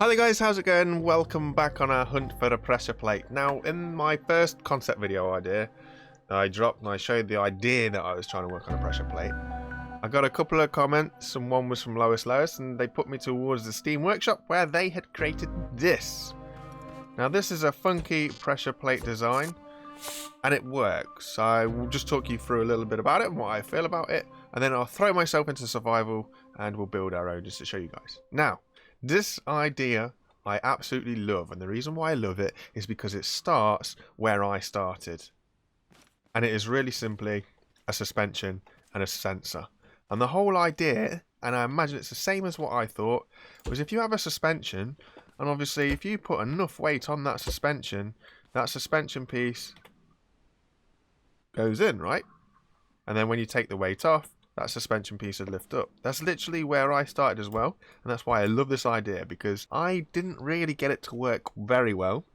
Hi there guys, how's it going? Welcome back on our hunt for a pressure plate. Now, in my first concept video idea that I dropped and I showed the idea that I was trying to work on a pressure plate, I got a couple of comments and one was from Lois and they put me towards the Steam Workshop where they had created this. Now this is a funky pressure plate design and it works. I will just talk you through a little bit about it and what I feel about it, and then I'll throw myself into survival and we'll build our own just to show you guys. Now, this idea I absolutely love, and the reason why I love it is because it starts where I started. And it is really simply a suspension and a sensor. And the whole idea, and I imagine it's the same as what I thought, was if you have a suspension, and obviously if you put enough weight on that suspension piece goes in, right? And then when you take the weight off, that suspension piece would lift up. That's literally where I started as well, and that's why I love this idea, because I didn't really get it to work very well,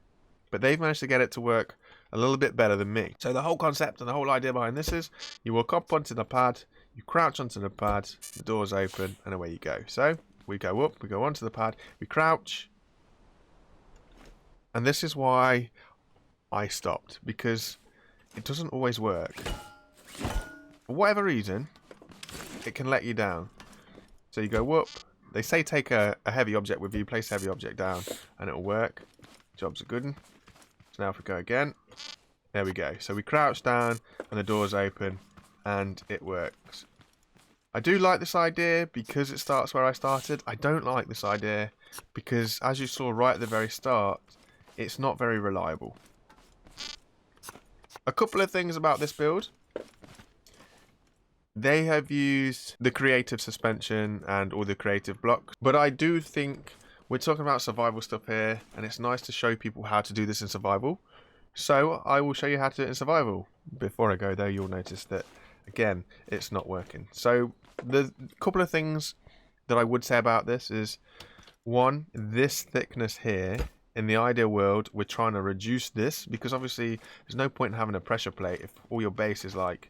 but they've managed to get it to work a little bit better than me. So the whole concept and the whole idea behind this is you walk up onto the pad, you crouch onto the pad, the doors open, and away you go. So we go up, we go onto the pad, we crouch, and this is why I stopped, because it doesn't always work. For whatever reason, it can let you down. So you go up, they say take a heavy object with you, place a heavy object down, and it'll work. Job's a good one. So now if we go again, there we go. So we crouch down, and the door's open, and it works. I do like this idea because it starts where I started. I don't like this idea because, as you saw right at the very start, it's not very reliable. A couple of things about this build. They have used the creative suspension and all the creative blocks, but I do think we're talking about survival stuff here, and it's nice to show people how to do this in survival. So I will show you how to do it in survival. Before I go though, you'll notice that, again, it's not working. So the couple of things that I would say about this is, one, this thickness here, in the ideal world, we're trying to reduce this, because obviously there's no point in having a pressure plate if all your base is like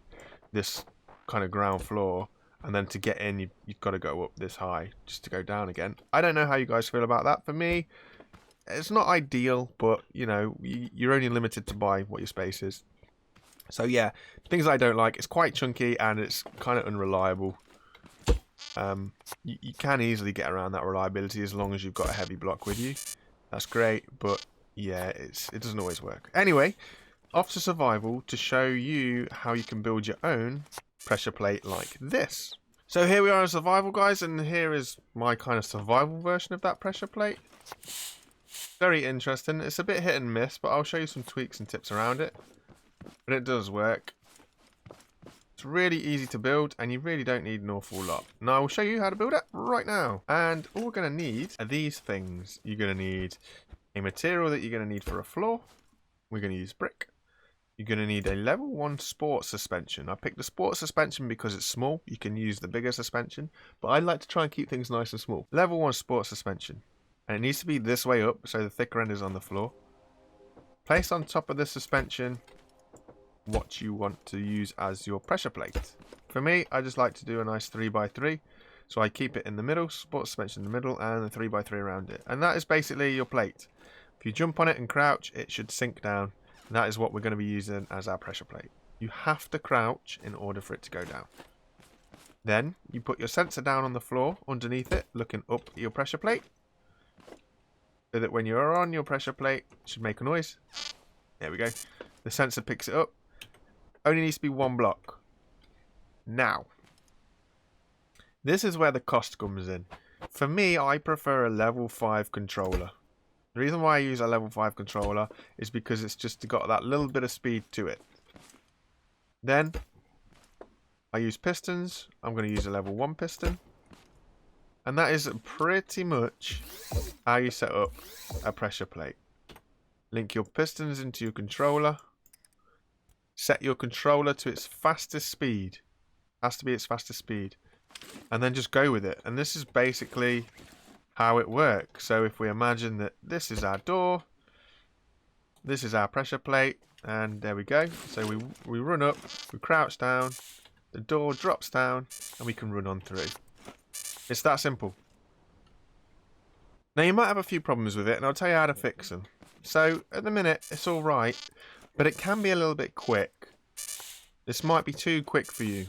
this kind of ground floor, and then to get in you've got to go up this high just to go down again. I don't know how you guys feel about that. For me, it's not ideal, but you know, you're only limited to buy what your space is. So yeah, things I don't like, it's quite chunky and it's kind of unreliable. You can easily get around that reliability as long as you've got a heavy block with you. That's great, but yeah, it doesn't always work. Anyway, off to survival to show you how you can build your own pressure plate like this. So here we are in survival, guys, and here is my kind of survival version of that pressure plate. Very interesting. It's a bit hit and miss, but I'll show you some tweaks and tips around it. But it does work. It's really easy to build, and you really don't need an awful lot. Now I will show you how to build it right now. And all we're going to need are these things. You're going to need a material that you're going to need for a floor. We're going to use brick. You're going to need a level 1 sport suspension. I picked the sport suspension because it's small. You can use the bigger suspension, but I like to try and keep things nice and small. Level 1 sport suspension. And it needs to be this way up, so the thicker end is on the floor. Place on top of the suspension what you want to use as your pressure plate. For me, I just like to do a nice 3x3. So I keep it in the middle, sport suspension in the middle, and the 3x3 around it. And that is basically your plate. If you jump on it and crouch, it should sink down. And that is what we're going to be using as our pressure plate. You have to crouch in order for it to go down. Then you put your sensor down on the floor underneath it, looking up at your pressure plate, so that when you're on your pressure plate, it should make a noise. There we go. The sensor picks it up. Only needs to be one block. Now, this is where the cost comes in. For me, I prefer a level 5 controller. The reason why I use a level 5 controller is because it's just got that little bit of speed to it. Then, I use pistons. I'm going to use a level 1 piston. And that is pretty much how you set up a pressure plate. Link your pistons into your controller. Set your controller to its fastest speed. Has to be its fastest speed. And then just go with it. And this is basically how it works. So if we imagine that this is our door, this is our pressure plate, and there we go. So we run up, we crouch down, the door drops down, and we can run on through. It's that simple. Now you might have a few problems with it, and I'll tell you how to fix them. So at the minute it's alright, but it can be a little bit quick. This might be too quick for you.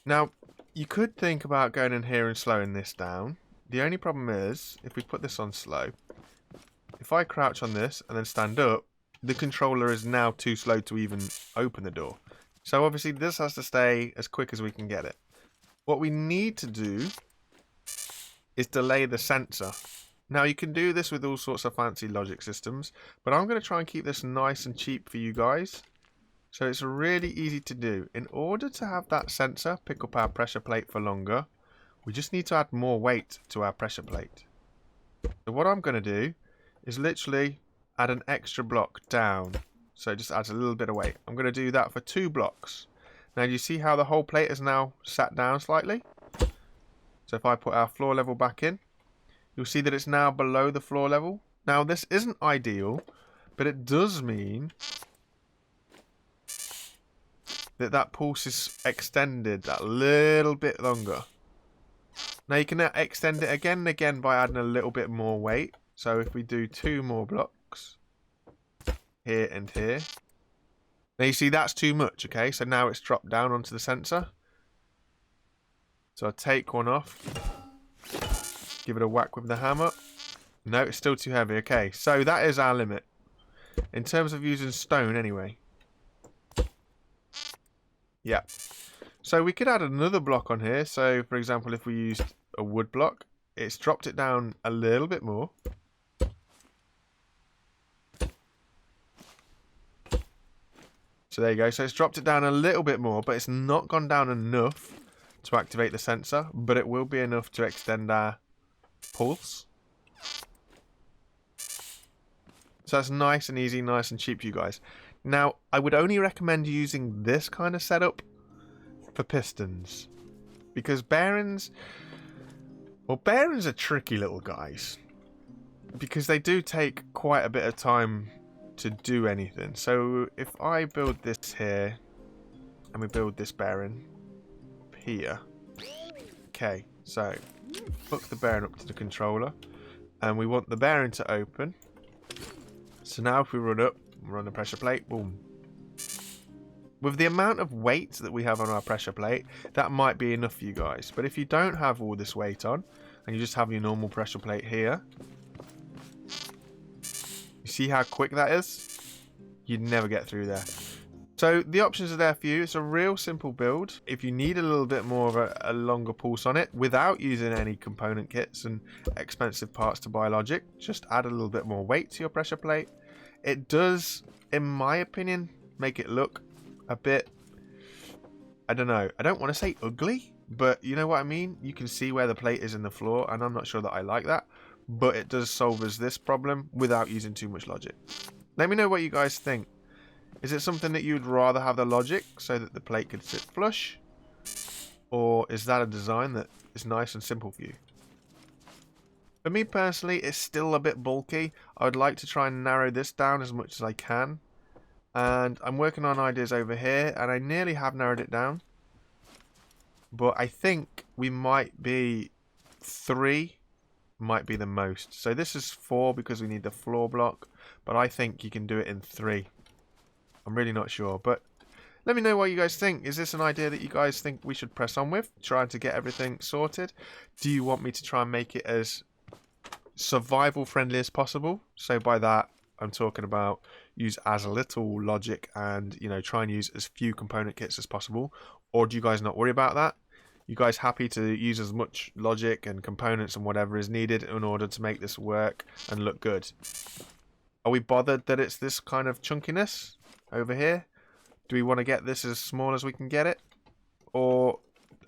Now you could think about going in here and slowing this down. The only problem is, if we put this on slow, if I crouch on this and then stand up, the controller is now too slow to even open the door. So obviously this has to stay as quick as we can get it. What we need to do is delay the sensor. Now you can do this with all sorts of fancy logic systems, but I'm going to try and keep this nice and cheap for you guys. So it's really easy to do. In order to have that sensor pick up our pressure plate for longer, we just need to add more weight to our pressure plate. So what I'm going to do is literally add an extra block down. So it just adds a little bit of weight. I'm going to do that for 2 blocks. Now you see how the whole plate is now sat down slightly? So if I put our floor level back in, you'll see that it's now below the floor level. Now this isn't ideal, but it does mean that that pulse is extended that little bit longer. Now you can extend it again and again by adding a little bit more weight. So if we do 2 more blocks, here and here. Now you see that's too much, okay? So now it's dropped down onto the sensor. So I'll take one off, give it a whack with the hammer. No, it's still too heavy. Okay, so that is our limit. In terms of using stone anyway. Yeah. So we could add another block on here. So for example, if we used a wood block, it's dropped it down a little bit more. So there you go. So it's dropped it down a little bit more, but it's not gone down enough to activate the sensor, but it will be enough to extend our pulse. So that's nice and easy, nice and cheap, you guys. Now, I would only recommend using this kind of setup for pistons, because bearings, well, bearings are tricky little guys, because they do take quite a bit of time to do anything. So if I build this here, and we build this bearing here. Okay, so hook the bearing up to the controller, and we want the bearing to open. So now if we run up, run the pressure plate, boom. With the amount of weight that we have on our pressure plate, that might be enough for you guys. But if you don't have all this weight on, and you just have your normal pressure plate here, you see how quick that is? You'd never get through there. So the options are there for you. It's a real simple build. If you need a little bit more of a longer pulse on it without using any component kits and expensive parts to buy logic, just add a little bit more weight to your pressure plate. It does, in my opinion, make it look a bit, I don't know, I don't want to say ugly, but you know what I mean? You can see where the plate is in the floor, and I'm not sure that I like that, but it does solve us this problem without using too much logic. Let me know what you guys think. Is it something that you'd rather have the logic so that the plate could sit flush? Or is that a design that is nice and simple for you? For me personally, it's still a bit bulky. I would like to try and narrow this down as much as I can. And I'm working on ideas over here, and I nearly have narrowed it down. But I think we might be 3 might be the most. So this is 4 because we need the floor block, but I think you can do it in 3. I'm really not sure, but let me know what you guys think. Is this an idea that you guys think we should press on with, trying to get everything sorted? Do you want me to try and make it as survival friendly as possible? So by that, I'm talking about use as little logic and, you know, try and use as few component kits as possible. Or do you guys not worry about that? You guys happy to use as much logic and components and whatever is needed in order to make this work and look good? Are we bothered that it's this kind of chunkiness over here? Do we want to get this as small as we can get it? Or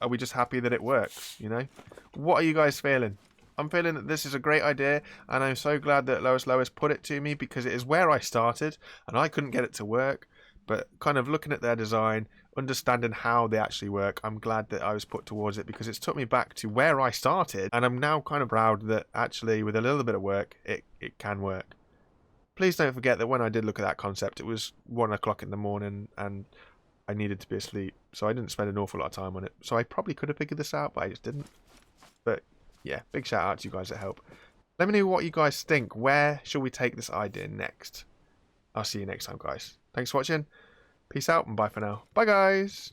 are we just happy that it works, you know? What are you guys feeling? I'm feeling that this is a great idea, and I'm so glad that Lois put it to me, because it is where I started and I couldn't get it to work. But kind of looking at their design, understanding how they actually work, I'm glad that I was put towards it, because it's took me back to where I started, and I'm now kind of proud that actually with a little bit of work it can work. Please don't forget that when I did look at that concept, it was 1 o'clock in the morning and I needed to be asleep, so I didn't spend an awful lot of time on it. So I probably could have figured this out, but I just didn't. But yeah, big shout out to you guys that help. Let me know what you guys think. Where shall we take this idea next? I'll see you next time, guys. Thanks for watching. Peace out and bye for now. Bye, guys.